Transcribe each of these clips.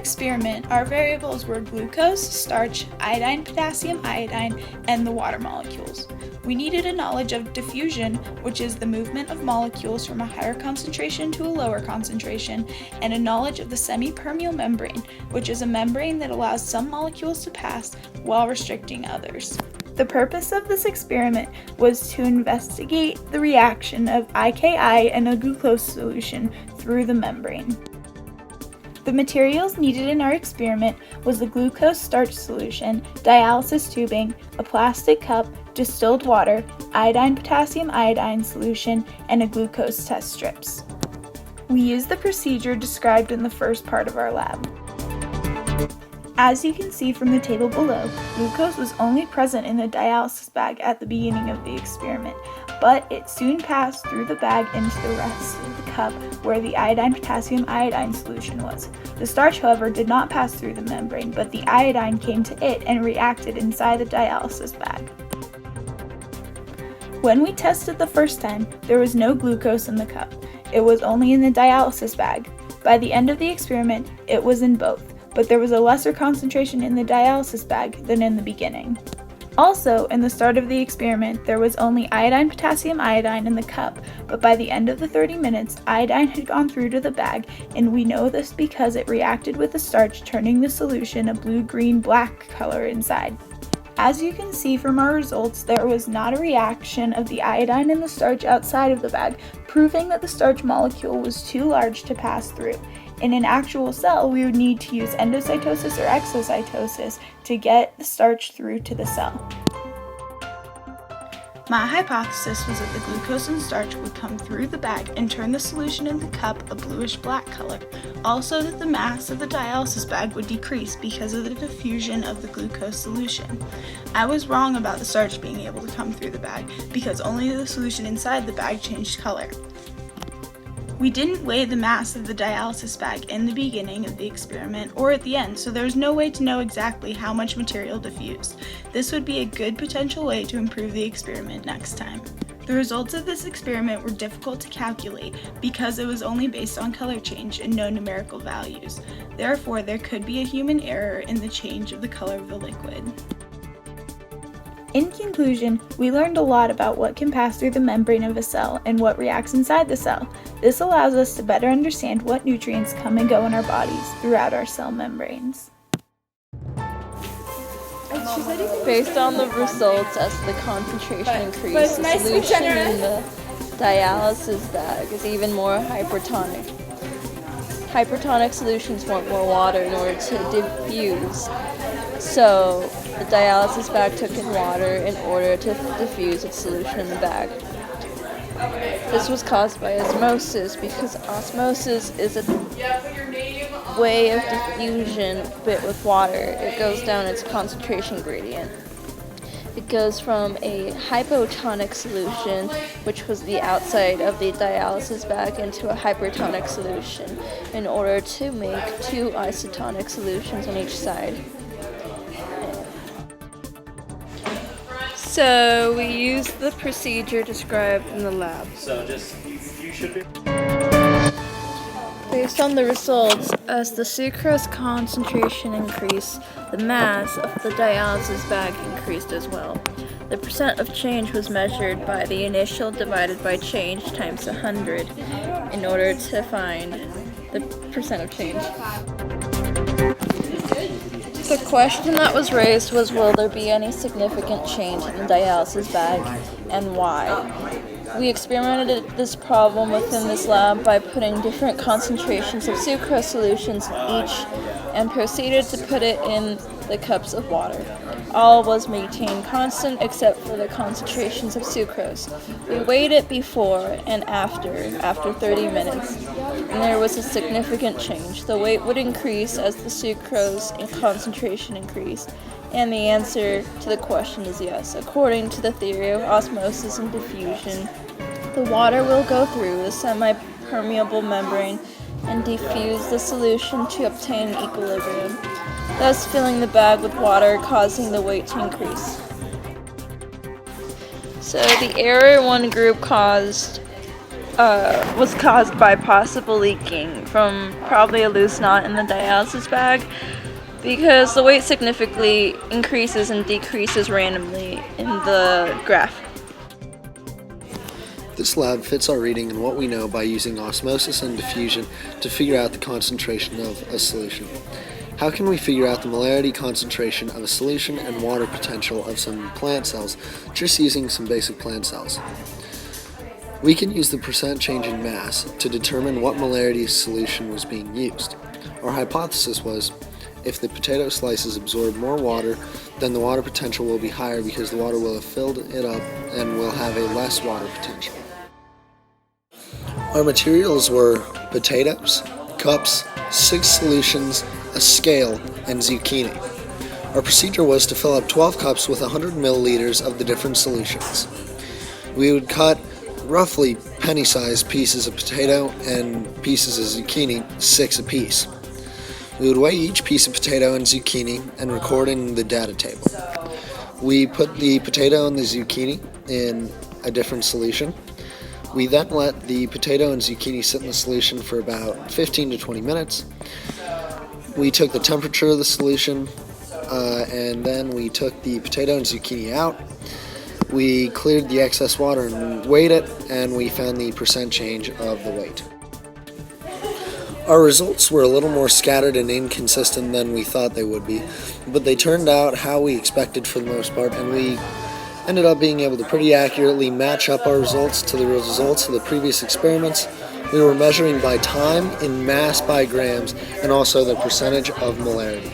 experiment, our variables were glucose, starch, iodine, potassium iodine, and the water molecules. We needed a knowledge of diffusion, which is the movement of molecules from a higher concentration to a lower concentration, and a knowledge of the semipermeable membrane, which is a membrane that allows some molecules to pass while restricting others. The purpose of this experiment was to investigate the reaction of IKI and a glucose solution through the membrane. The materials needed in our experiment was the glucose starch solution, dialysis tubing, a plastic cup, distilled water, iodine potassium iodine solution, and a glucose test strips. We used the procedure described in the first part of our lab. As you can see from the table below, glucose was only present in the dialysis bag at the beginning of the experiment, but it soon passed through the bag into the rest of the cup where the iodine potassium iodine solution was. The starch, however, did not pass through the membrane, but the iodine came to it and reacted inside the dialysis bag. When we tested the first time, there was no glucose in the cup. It was only in the dialysis bag. By the end of the experiment, it was in both, but there was a lesser concentration in the dialysis bag than in the beginning. Also, in the start of the experiment, there was only iodine potassium iodine in the cup, but by the end of the 30 minutes, iodine had gone through to the bag, and we know this because it reacted with the starch, turning the solution a blue-green-black color inside. As you can see from our results, there was not a reaction of the iodine and the starch outside of the bag, proving that the starch molecule was too large to pass through. In an actual cell, we would need to use endocytosis or exocytosis to get the starch through to the cell. My hypothesis was that the glucose and starch would come through the bag and turn the solution in the cup a bluish-black color. Also, that the mass of the dialysis bag would decrease because of the diffusion of the glucose solution. I was wrong about the starch being able to come through the bag because only the solution inside the bag changed color. We didn't weigh the mass of the dialysis bag in the beginning of the experiment or at the end, so there was no way to know exactly how much material diffused. This would be a good potential way to improve the experiment next time. The results of this experiment were difficult to calculate because it was only based on color change and no numerical values. Therefore, there could be a human error in the change of the color of the liquid. In conclusion, we learned a lot about what can pass through the membrane of a cell and what reacts inside the cell. This allows us to better understand what nutrients come and go in our bodies throughout our cell membranes. Based on the results, as the concentration increased, the solution in the dialysis bag is even more hypertonic. Hypertonic solutions want more water in order to diffuse. So the dialysis bag took in water in order to diffuse its solution in the bag. This was caused by osmosis because osmosis is a way of diffusion but with water. It goes down its concentration gradient. It goes from a hypotonic solution, which was the outside of the dialysis bag, into a hypertonic solution in order to make two isotonic solutions on each side. So we used the procedure described in the lab. Based on the results, as the sucrose concentration increased, the mass of the dialysis bag increased as well. The percent of change was measured by the initial divided by change times 100 in order to find the percent of change. The question that was raised was, will there be any significant change in the dialysis bag, and why? We experimented this problem within this lab by putting different concentrations of sucrose solutions in each and proceeded to put it in the cups of water. All was maintained constant except for the concentrations of sucrose. We weighed it before and after 30 minutes, and there was a significant change. The weight would increase as the sucrose in concentration increased, and the answer to the question is yes. According to the theory of osmosis and diffusion, the water will go through the semi-permeable membrane and diffuse the solution to obtain equilibrium, thus filling the bag with water, causing the weight to increase. So the error one group caused was caused by possible leaking from probably a loose knot in the dialysis bag, because the weight significantly increases and decreases randomly in the graph. This lab fits our reading and what we know by using osmosis and diffusion to figure out the concentration of a solution. How can we figure out the molarity concentration of a solution and water potential of some plant cells just using some basic plant cells? We can use the percent change in mass to determine what molarity solution was being used. Our hypothesis was, if the potato slices absorb more water, then the water potential will be higher because the water will have filled it up and will have a less water potential. Our materials were potatoes, cups, 6 solutions, a scale, and zucchini. Our procedure was to fill up 12 cups with 100 milliliters of the different solutions. We would cut roughly penny-sized pieces of potato and pieces of zucchini, 6 apiece. We would weigh each piece of potato and zucchini and record in the data table. We put the potato and the zucchini in a different solution. We then let the potato and zucchini sit in the solution for about 15 to 20 minutes. We took the temperature of the solution, and then we took the potato and zucchini out. We cleared the excess water and weighed it, and we found the percent change of the weight. Our results were a little more scattered and inconsistent than we thought they would be, but they turned out how we expected for the most part, and we ended up being able to pretty accurately match up our results to the results of the previous experiments. We were measuring by time, in mass by grams, and also the percentage of molarity.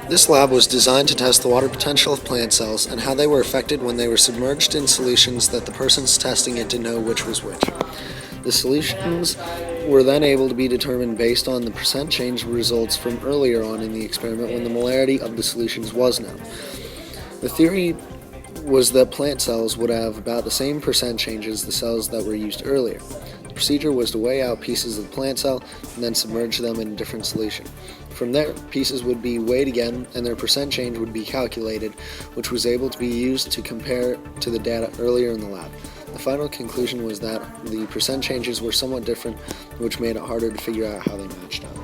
This lab was designed to test the water potential of plant cells and how they were affected when they were submerged in solutions that the persons testing it didn't know which was which. The solutions were then able to be determined based on the percent change results from earlier on in the experiment when the molarity of the solutions was known. The theory was that plant cells would have about the same percent change as the cells that were used earlier. The procedure was to weigh out pieces of the plant cell and then submerge them in a different solution. From there, pieces would be weighed again and their percent change would be calculated, which was able to be used to compare to the data earlier in the lab. The final conclusion was that the percent changes were somewhat different, which made it harder to figure out how they matched up.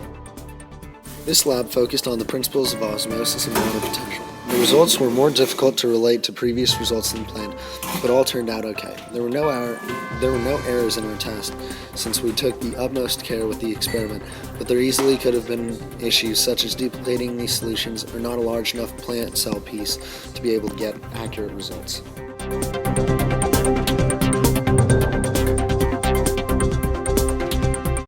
This lab focused on the principles of osmosis and water potential. The results were more difficult to relate to previous results than planned, but all turned out okay. There were no errors in our test, since we took the utmost care with the experiment, but there easily could have been issues such as duplicating these solutions or not a large enough plant cell piece to be able to get accurate results.